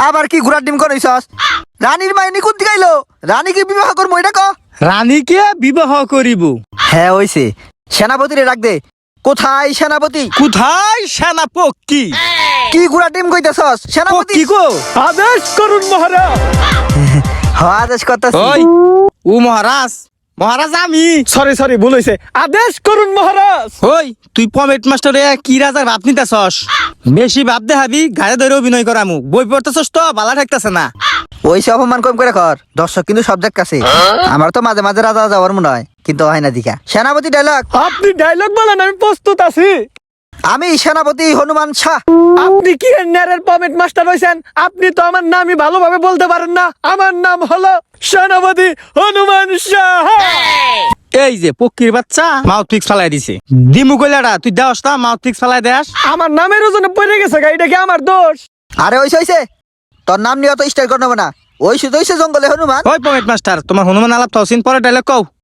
আবার কি ঘোড়ার ডিম করাইছস? রানীর মাইনি কোন দিকে আইলো? রানীকে বিবাহ করবো এটা ক। রানীকে বিবাহ করিব। হ্যাঁ হইছে। সেনাপতিরে ডাক দে। কোথায় সেনাপতি? কোথায় সেনাপতি? কি ঘোড়ার ডিম কইতাছস? সেনাপতি কি গো? আদেশ করুন মহারাজ। আদেশ করতাছি। ওই ও মহারাজ, মহারাজ আমি। সরি ভুল হইছে। আদেশ করুন মহারাজ। ওই তুই পমেট মাস্টারে কি রাজার ভাব নিতাছস? বেশি ভাব দেখাবি গায়ে ধরে অভিনয় করামু। বই পড়তেছস তো বালা ঠেকতেছে না। ওইসে অপমান কম করে কর। দর্শক কিন্তু সব দেখতাছে। আমার তো মাঝে মাঝে রাজা যাওয়ার মনে হয়, কিন্তু হয় না দিকা। সেনাপতি ডায়লগ। আপনি ডায়লগ বলেন, আমি প্রস্তুত আছি। আমি সেনাপতি হনুমান শাহ। আপনি কি নেরের পমেট মাস্টার হইছেন? আপনি তো আমার নামই ভালোভাবে বলতে পারেন না। আমার নাম হলো সেনাপতি হনুমান শাহ। এই যে পক্ষীর বাচ্চা মাউথ পিক্স ফালাই দিছে। দিমু কইলাটা তুই দেওস না, মাউথ পিক্স ফালাই দেস। আমার নামের ওজনে পড়ে গেছে গা, এটা কি আমার দোষ? আরে হইছে তোর নাম নিয়ে অত স্টাইল করবো না। ওই শুধু জঙ্গলে হনুমান। ওই পমেট মাস্টার, তোমার হনুমান আলাপ তো পরে ডায়লগ কও।